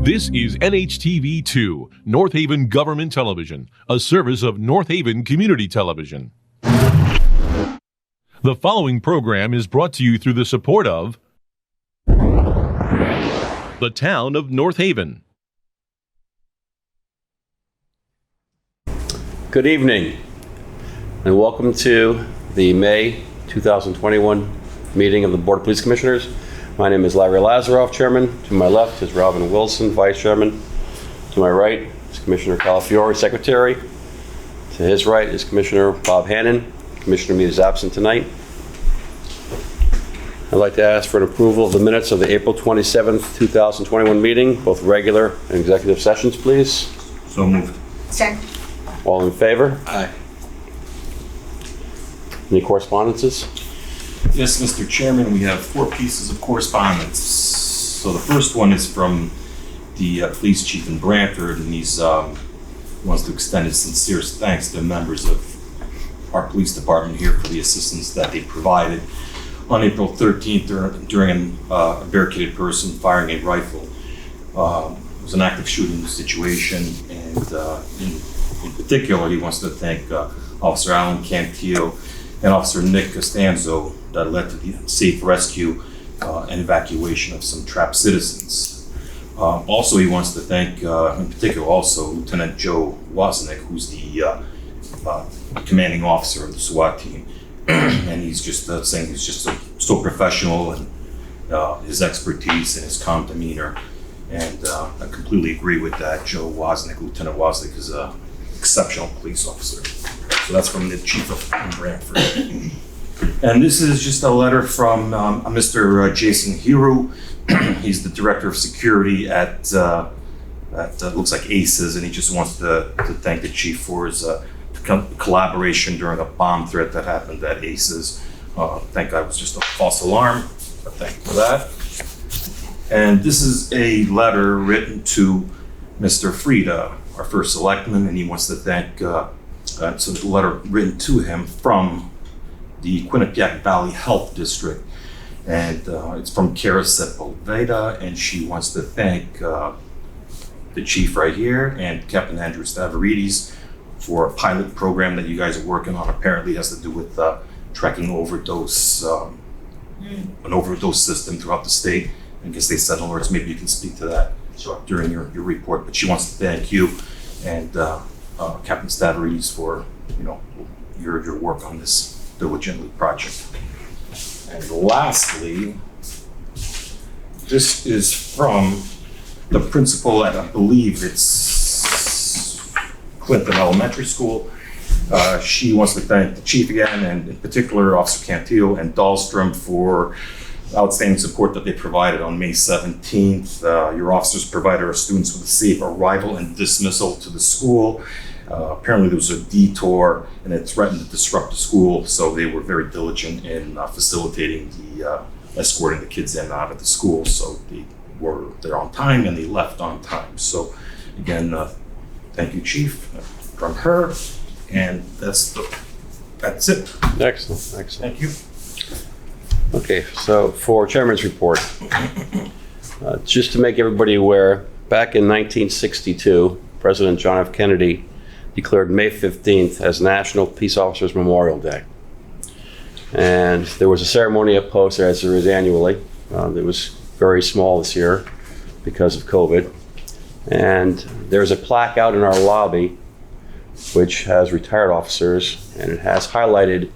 This is NHTV2, North Haven Government Television, a service of North Haven Community Television. The following program is brought to you through the support of the town of North Haven. Good evening, and welcome to the May 2021 meeting of the Board of Police Commissioners. My name is Larry Lazaroff, Chairman. To my left is Robin Wilson, Vice Chairman. To my right is Commissioner Calafiore, Secretary. To his right is Commissioner Bob Hannon. Commissioner Mead is absent tonight. I'd like to ask for an approval of the minutes of the April 27th, 2021 meeting, both regular and executive sessions, please. So moved. Second. All in favor? Aye. Any correspondences? Yes, Mr. Chairman, we have 4 pieces of correspondence. So the first one is from the police chief in Brantford, and he wants to extend his sincerest thanks to the members of our police department here for the assistance that they provided on April 13th during a barricaded person firing a rifle. It was an active shooting situation, and in particular, he wants to thank Officer Alan Cantillo and Officer Nick Costanzo that led to the safe rescue and evacuation of some trapped citizens. Also, he wants to thank, in particular, also Lieutenant Joe Wozniak, who's the commanding officer of the SWAT team. And he's just saying he's just so professional, and his expertise and his calm demeanor. And I completely agree with that. Joe Wozniak, Lieutenant Wozniak, is an exceptional police officer. So that's from the chief of Brantford. And this is just a letter from Mr. Jason Hiru. He's the director of security at looks like ACES, and he just wants to thank the chief for his collaboration during a bomb threat that happened at ACES. Thank God it was just a false alarm, but thank you for that. And this is a letter written to Mr. Frieda, our first selectman, and he wants to thank, so the letter written to him from the Quinnipiac Valley Health District. And it's from Kara Sepulveda, and she wants to thank the chief right here and Captain Andrew Stavridis for a pilot program that you guys are working on. Apparently has to do with tracking overdose, an overdose system throughout the state. I guess they said alerts. Maybe you can speak to that during your report. But she wants to thank you and Captain Stavridis for your work on this diligently project. And lastly, this is from the principal at, I believe it's Clinton Elementary School. She wants to thank the chief again, and in particular Officer Cantillo and Dahlstrom for outstanding support that they provided on May 17th. Your officers provided our students with a safe arrival and dismissal to the school. Apparently there was a detour and it threatened to disrupt the school, so they were very diligent in facilitating the escorting the kids in and out of the school. So they were there on time and they left on time. So again, thank you, Chief, from her, and that's it. Excellent. Thank you. Okay, so for Chairman's report, just to make everybody aware, back in 1962, President John F. Kennedy declared May 15th as National Peace Officers Memorial Day. And there was a ceremony up close there, as there is annually. It was very small this year because of COVID. And there's a plaque out in our lobby which has retired officers, and it has highlighted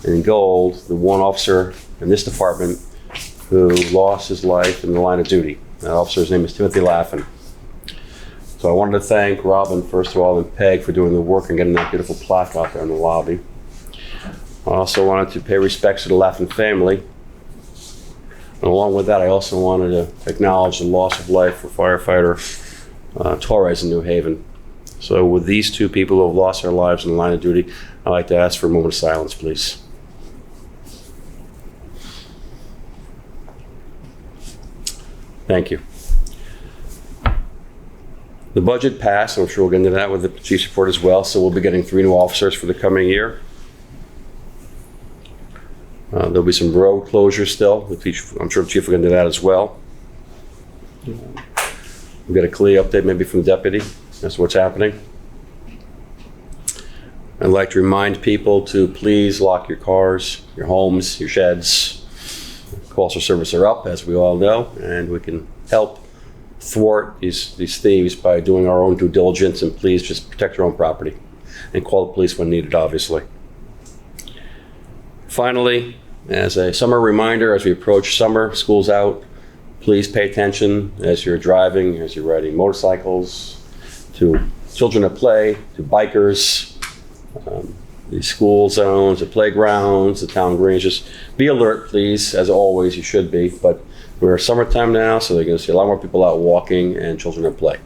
in gold the one officer in this department who lost his life in the line of duty. That officer's name is Timothy Laffin. So I wanted to thank Robin, first of all, and Peg for doing the work and getting that beautiful plaque out there in the lobby. I also wanted to pay respects to the Laffin family. And along with that, I also wanted to acknowledge the loss of life for firefighter Torres in New Haven. So with these 2 people who have lost their lives in the line of duty, I'd like to ask for a moment of silence, please. Thank you. The budget passed, and I'm sure we'll get into that with the chief's report as well, so we'll be getting 3 new officers for the coming year. There'll be some road closures still. I'm sure the chief will get into that as well. We'll get a clear update maybe from the deputy as to what's happening. I'd like to remind people to please lock your cars, your homes, your sheds. Calls for service are up, as we all know, and we can help thwart these thieves by doing our own due diligence, and please just protect your own property and call the police when needed, obviously. Finally, as a summer reminder, as we approach summer, school's out, please pay attention as you're driving, as you're riding motorcycles, to children at play, to bikers, the school zones, the playgrounds, the town greens. Just be alert, please, as always, you should be. But we're summertime now, so they're going to see a lot more people out walking and children at play.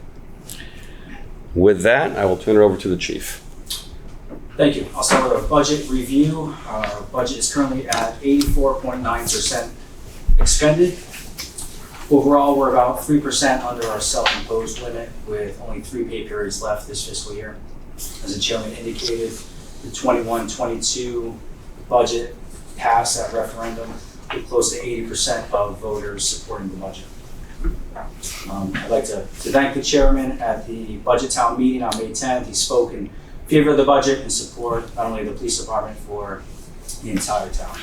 With that, I will turn it over to the chief. Thank you. I'll start with our budget review. Our budget is currently at 84.9% expended. Overall, we're about 3% under our self-imposed limit, with only 3 pay periods left this fiscal year. As the chairman indicated, the 21-22 budget passed that referendum with close to 80% of voters supporting the budget. I'd like to thank the chairman at the budget town meeting on May 10th. He spoke in favor of the budget and support not only the police department for the entire town.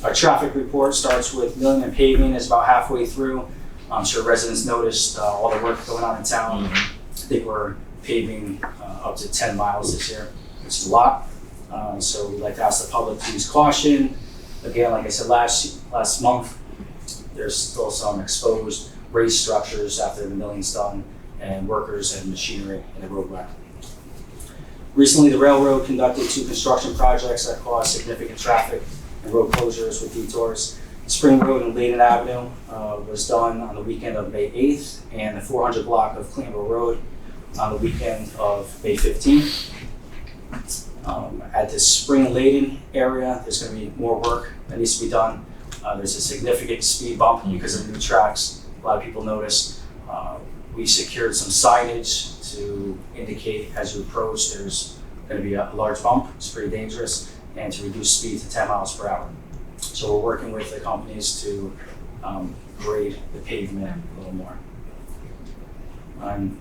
Our traffic report starts with milling and paving is about halfway through. I'm sure residents noticed all the work going on in town. I think we're paving up to 10 miles this year, which is a lot. So we'd like to ask the public to use caution. Again, like I said last month, there's still some exposed raised structures after the milling's done, and workers and machinery in the roadway. Recently, the railroad conducted 2 construction projects that caused significant traffic and road closures with detours. Spring Road and Layden Avenue was done on the weekend of May 8th, and the 400 block of Cleanville Road on the weekend of May 15th. At the Spring Layden area, there's going to be more work that needs to be done. There's a significant speed bump because of the new tracks. A lot of people noticed. We secured some signage to indicate as you approach there's going to be a large bump. It's pretty dangerous, and to reduce speed to 10 miles per hour. So we're working with the companies to grade the pavement a little more.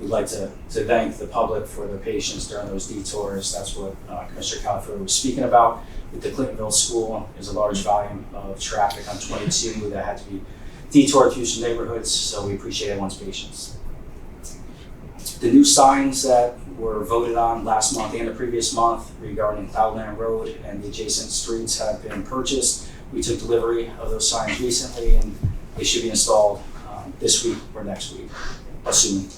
We'd like to thank the public for their patience during those detours. That's what Commissioner Califer was speaking about. With the Clintonville School, there's a large volume of traffic on 22 that had to be detoured through some neighborhoods, so we appreciate everyone's patience. The new signs that were voted on last month and the previous month regarding Cloudland Road and the adjacent streets have been purchased. We took delivery of those signs recently, and they should be installed this week or next week, assuming.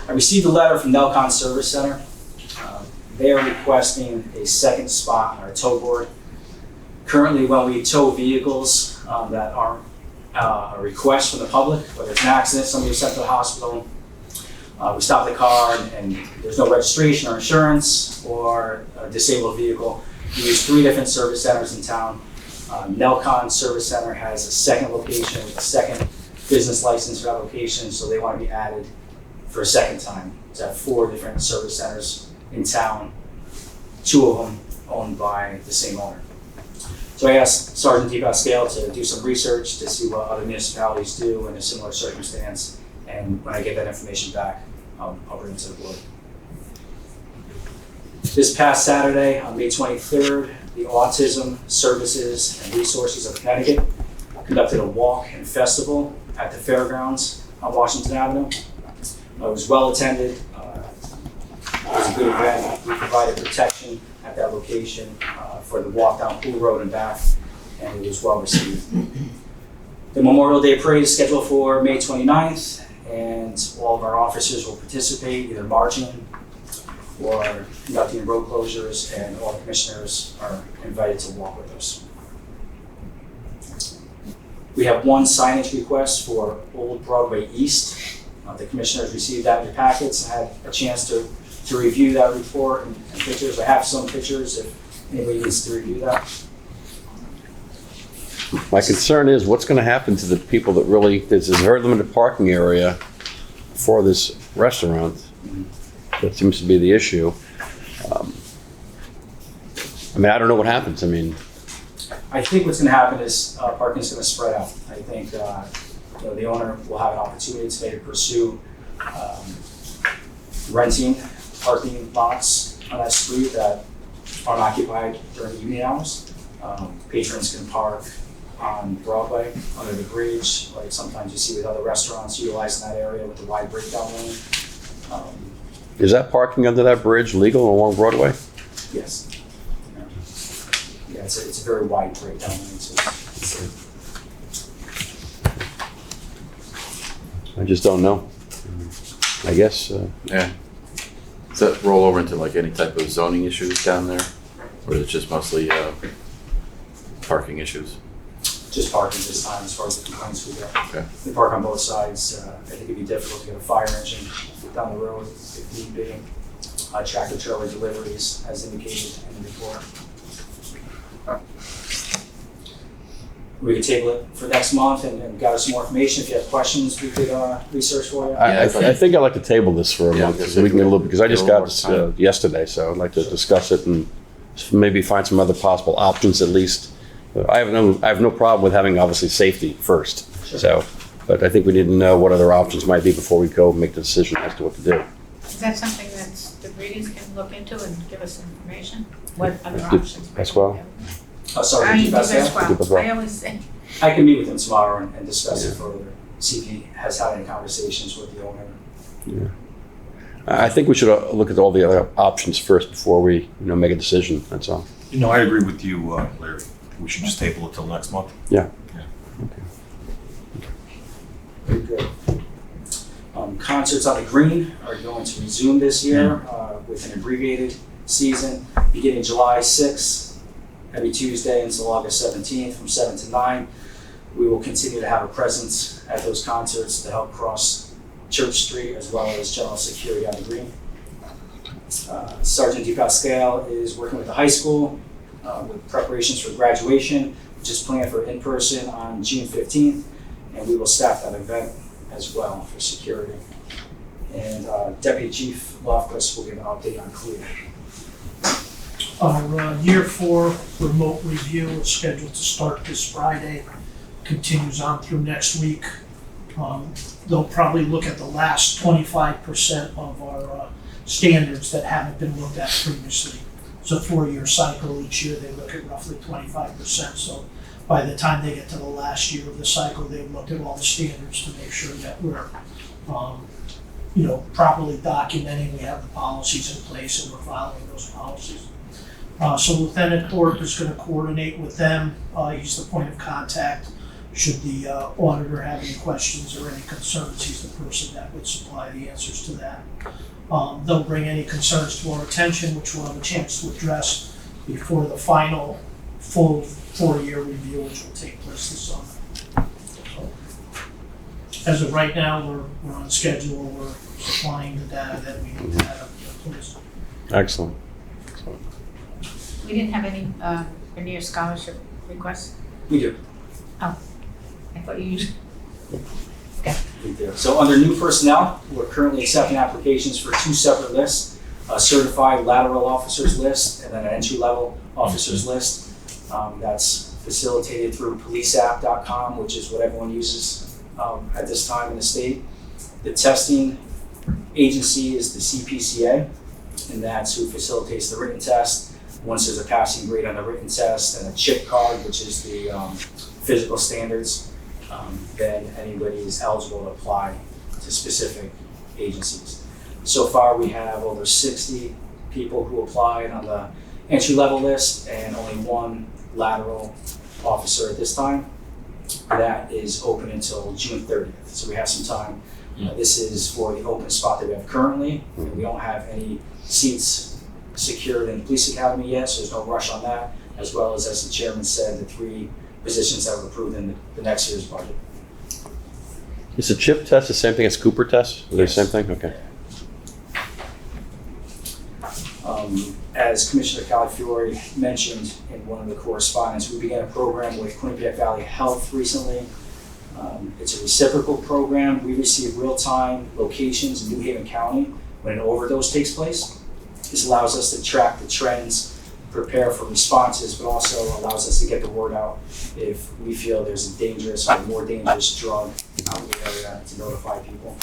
I received a letter from Nelcon Service Center. They are requesting a second spot on our tow board. Currently, when we tow vehicles that aren't a request from the public, whether it's an accident, somebody was sent to the hospital, we stop the car and there's no registration or insurance, or a disabled vehicle, we use 3 different service centers in town. Nelcon Service Center has a second location with a second business license for that location, so they want to be added for a second time. To have 4 different service centers in town, 2 of them owned by the same owner. So I asked Sergeant DePascal to do some research to see what other municipalities do in a similar circumstance, and when I get that information back, I'll bring it to the board. This past Saturday, on May 23rd, the Autism Services and Resources of Connecticut conducted a walk and festival at the fairgrounds on Washington Avenue. It was well attended. It was a good event. We provided protection at that location for the walk down Pool Road and back, and it was well received. The Memorial Day Parade is scheduled for May 29th, and all of our officers will participate, either marching or conducting road closures, and all the commissioners are invited to walk with us. We have 1 signage request for Old Broadway East. The commissioners received that in your packets and had a chance to review that report and pictures. I have some pictures if anybody needs to review that. My concern is what's going to happen to the people that really, there's a very limited parking area for this restaurant. That seems to be the issue. I don't know what happens. I think what's going to happen is parking is going to spread out. I think the owner will have an opportunity today to pursue renting parking lots on that street that aren't occupied during the evening hours. Patrons can park on Broadway, under the bridge, like sometimes you see with other restaurants utilizing that area with the wide breakdown lane. Is that parking under that bridge legal along Broadway? Yes. Yeah, it's a very wide breakdown lane. So I just don't know. I guess, Yeah. Does that roll over into like any type of zoning issues down there? Or is it just mostly parking issues? just parking this time as far as the complaints we get. Okay. We park on both sides. I think it'd be difficult to get a fire engine down the road if need be. Tractor trailer deliveries as indicated in the report. We could table it for next month and gather some more information. If you have questions, we could research for you. I think I'd like to table this for a Yeah, month, so we can get a little, because I just get a got little more this yesterday, so I'd like to discuss it and maybe find some other possible options at least. I have no problem with having obviously safety first, Sure. so, but I think we need to know what other options might be before we go make the decision as to what to do. Is that something that the Breeders can look into and give us information? What other Did options? might Pasquale? we have? Sorry, I did you mean, pass that? Pasquale. I always say, I can meet with him tomorrow and discuss Yeah. it further. See if he has had any conversations with the owner. I think we should look at all the other options first before we, make a decision, that's all. I agree with you, Larry. We should just table it till next month. Yeah. Very good. Concerts on the Green are going to resume this year with an abbreviated season beginning July 6th, every Tuesday until August 17th from 7 to 9. We will continue to have a presence at those concerts to help cross Church Street as well as general security on the Green. Sergeant DePascal is working with the high school with preparations for graduation, which is planned for in-person on June 15th, and we will staff that event as well for security. And Deputy Chief Lofquist will give an update on Clear. Our year 4 remote review is scheduled to start this Friday, continues on through next week. They'll probably look at the last 25% of our standards that haven't been looked at previously. It's a 4-year cycle. Each year they look at roughly 25%. So by the time they get to the last year of the cycle, they've looked at all the standards to make sure that we're properly documenting, we have the policies in place and we're following those policies. So Lieutenant Thorpe is going to coordinate with them. He's the point of contact. Should the auditor have any questions or any concerns, he's the person that would supply the answers to that. They'll bring any concerns to our attention, which we'll have a chance to address before the final full 4-year review, which will take place this summer. So, as of right now, we're on schedule. We're supplying the data that we need to have in place. Excellent. we didn't have any Rainier scholarship requests? We do. I thought you usually, We do. So under new personnel, we're currently accepting applications for 2 separate lists, a certified lateral officers list and then an entry-level officers list. That's facilitated through policeapp.com, which is what everyone uses at this time in the state. The testing agency is the CPCA, and that's who facilitates the written test. Once there's a passing grade on the written test and a chip card, which is the physical standards, then anybody is eligible to apply to specific agencies. So far, we have over 60 people who applied on the entry-level list and only 1 lateral officer at this time. That is open until June 30th, so we have some time. This is for the open spot that we have currently, and we don't have any seats secured in the police academy yet, so there's no rush on that, as well as the chairman said, the 3 positions that were approved in the next year's budget. Is the chip test the same thing as Cooper test? Are they the same thing? Okay. As Commissioner Calafiore mentioned in one of the correspondence, we began a program with Quinnipiac Valley Health recently. It's a reciprocal program. We receive real-time locations in New Haven County when an overdose takes place. This allows us to track the trends prepare for responses, but also allows us to get the word out if we feel there's a dangerous or more dangerous drug out in the area to notify people.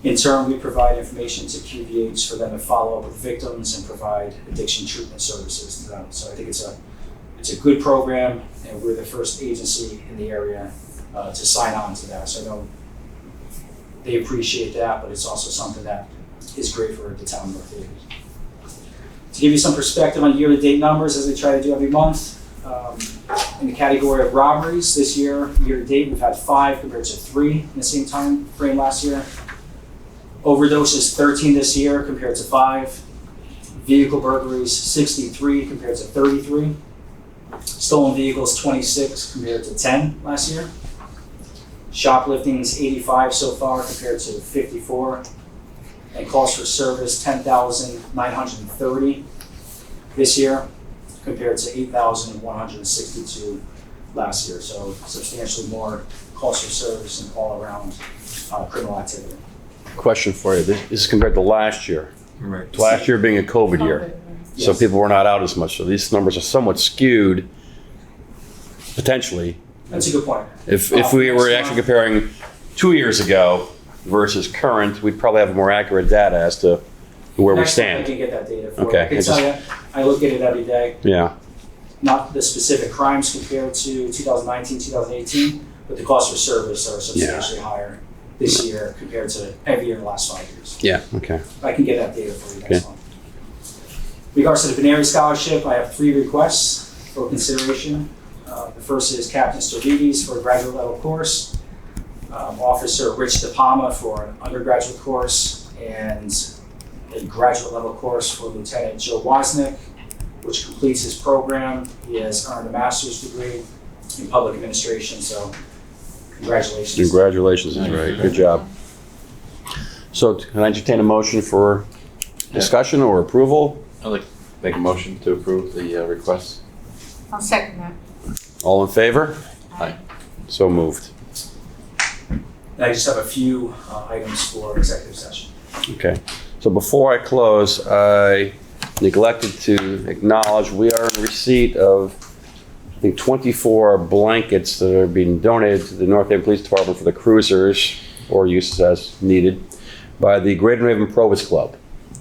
In turn, we provide information to QVH for them to follow up with victims and provide addiction treatment services to them. So I think it's a good program, and we're the first agency in the area to sign on to that. So I know they appreciate that, but it's also something that is great for the town of North Haven. To give you some perspective on year-to-date numbers, as we try to do every month, in the category of robberies this year-to-date, we've had 5 compared to 3 in the same time frame last year. Overdoses, 13 this year compared to 5. Vehicle burglaries, 63 compared to 33. Stolen vehicles, 26 compared to 10 last year. Shopliftings, 85 so far compared to 54. And calls for service, 10,930 this year compared to 8,162 last year. So substantially more calls for service and all around criminal activity. Question for you. This is compared to last year. Right. Last year being a COVID year. So Yes. people were not out as much. So these numbers are somewhat skewed, potentially. That's a good point. If we were actually comparing 2 years ago versus current, we'd probably have more accurate data as to where we Next month I stand. can get that data for you. Okay, I can I tell you, I look at it every day, Yeah, not the specific crimes compared to 2019, 2018, but the cost for service are substantially higher this year compared to every year in the last 5 years. yeah, okay. I can get that data for you next month. In regards to the Benary Scholarship, I have 3 requests for consideration. The first is Captain Stavridis for a graduate level course, Officer Rich DePalma for an undergraduate course, and a graduate level course for Lieutenant Joe Wozniak, which completes his program. He has earned a master's degree in public administration, so congratulations. Congratulations, is right. Good job. So can I entertain a motion for discussion or approval? I'd like to make a motion to approve the request. I'll second that. All in favor? Aye. So moved. And I just have a few items for executive session. Okay. So before I close, I neglected to acknowledge we are in receipt of, I think, 24 blankets that are being donated to the North Haven Police Department for the cruisers, or uses as needed, by the Greater New Haven Provost Club.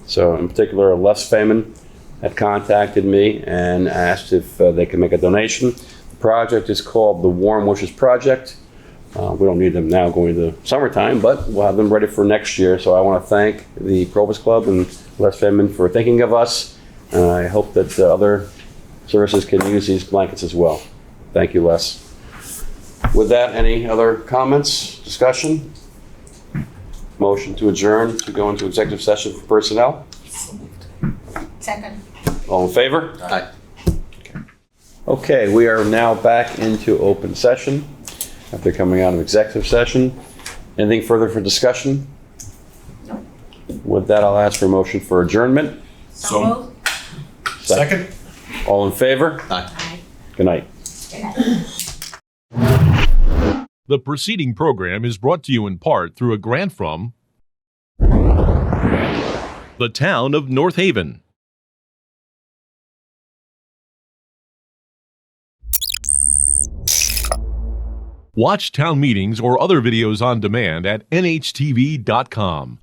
So in particular, Les Feynman had contacted me and asked if they could make a donation. The project is called the Warm Wishes Project. We don't need them now going to summertime, but we'll have them ready for next year. So I want to thank the Provost Club and Les Feynman for thinking of us. And I hope that other services can use these blankets as well. Thank you, Les. With that, any other comments, discussion? Motion to adjourn to go into executive session for personnel? Second. All in favor? Aye. Okay, we are now back into open session after coming out of executive session. Anything further for discussion? No. With that, I'll ask for a motion for adjournment. So moved. Second? All in favor? Aye. Good night. Good night. The preceding program is brought to you in part through a grant from the town of North Haven. Watch town meetings or other videos on demand at nhtv.com.